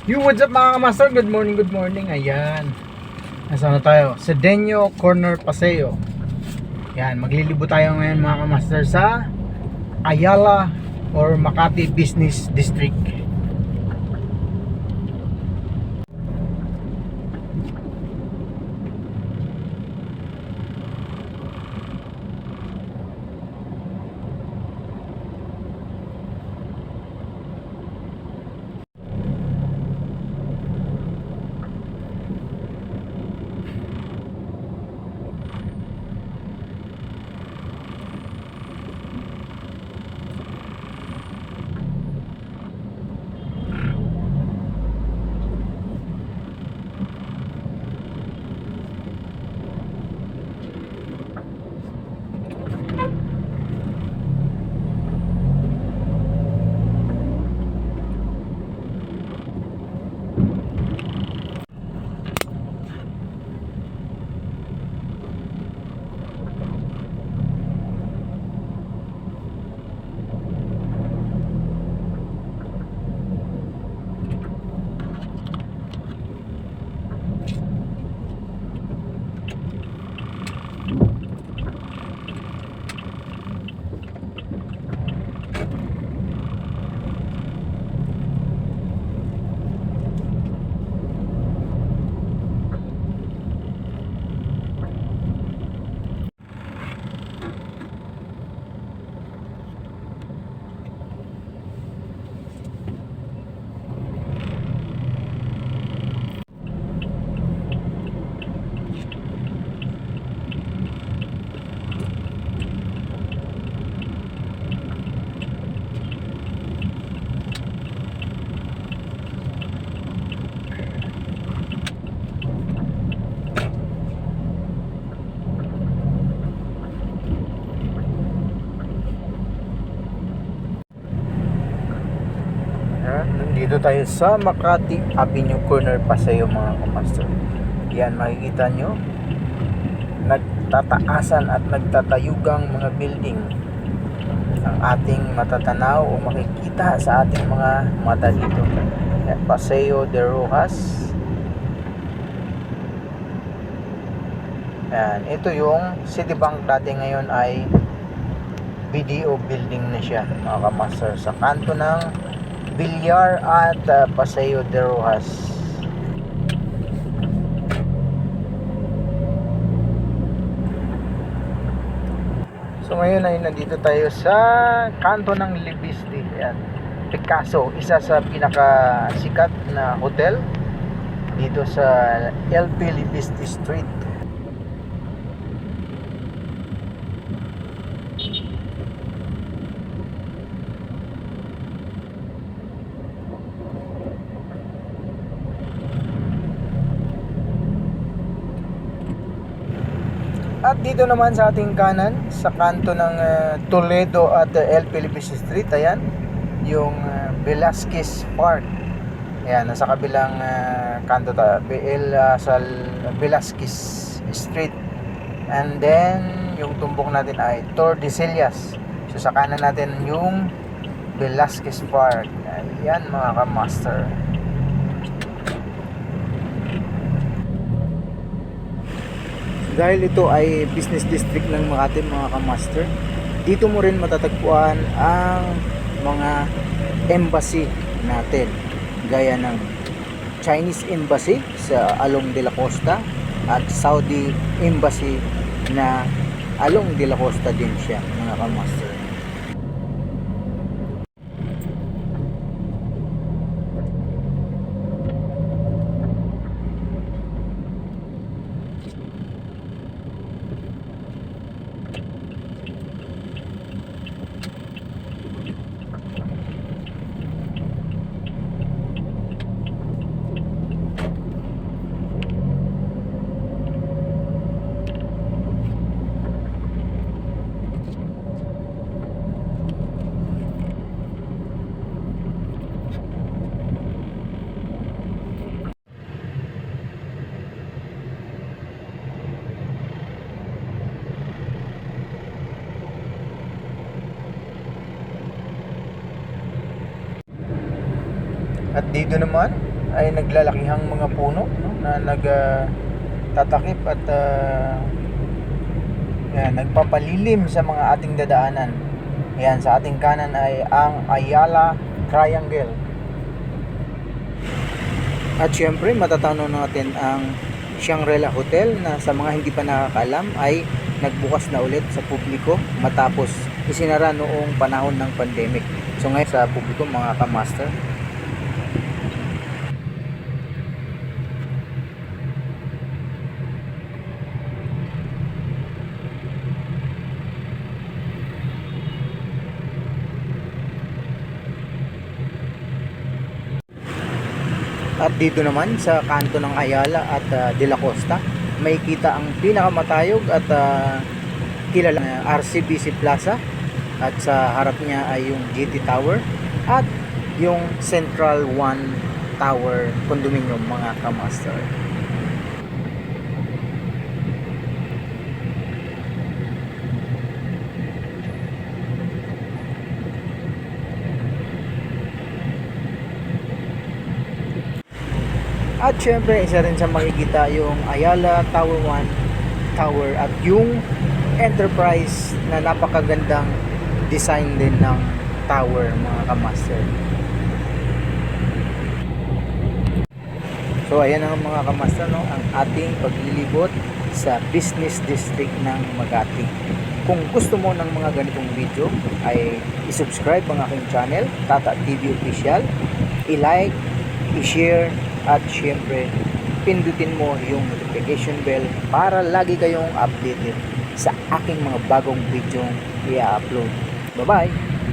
What's up mga kamaster? Good morning, good morning. Ayan. Nasaan na tayo? Sedeño Corner Paseo. Ayan, maglilibo tayo ngayon mga kamaster sa Ayala or Makati Business District. Dito tayo sa Makati Avenue Corner Paseo mga kamaster. Yan, makikita nyo nagtataasan at nagtatayugang mga building ang ating matatanaw o makikita sa ating mga mata dito. Yan, Paseo de Rojas. Yan, ito yung Citibank, dati ngayon ay BDO building na siya mga kamaster, sa kanto ng Villar at Paseo de Rojas. So ngayon ay nandito tayo sa kanto ng Libiste. Ayan, Picasso, isa sa pinakasikat na hotel dito sa LP Libiste Street. At dito naman sa ating kanan, sa kanto ng Toledo at LP Libiste Street, ayan, yung Velasquez Park. Ayan, nasa kabilang kanto tayo, sa Velasquez Street. And then, yung tumbok natin ay Tordesillas. So sa kanan natin yung Velasquez Park. Ayan mga ka-master. Dahil ito ay business district ng Makati mga ka-master, dito mo rin matatagpuan ang mga embassy natin, gaya ng Chinese Embassy sa Along de la Costa at Saudi Embassy na Along de la Costa din siya mga ka-master. At dito naman ay naglalakihang mga puno, no, na tatakip at nagpapalilim sa mga ating dadaanan. Ayan, sa ating kanan ay ang Ayala Triangle. At syempre matatanaw natin ang Shangri-La Hotel na sa mga hindi pa nakakaalam ay nagbukas na ulit sa publiko matapos isinara noong panahon ng pandemic. So ngayon sa publiko mga kamaster. At dito naman sa kanto ng Ayala at De La Costa, may kita ang pinakamatayog at kilalang RCBC Plaza, at sa harap niya ay yung GT Tower at yung Central One Tower condominium mga kamaster. At syempre isa rin sa makikita yung Ayala Tower 1 Tower at yung Enterprise na napakagandang design din ng tower mga kamaster. So ayan ang mga kamaster, no, ang ating paglilibot sa business district ng Makati. Kung gusto mo ng mga ganitong video ay i-subscribe ang aking channel, Tata TV Official, i-like, i-share, at syempre pindutin mo yung notification bell para lagi kayong updated sa aking mga bagong video i-upload. Bye bye!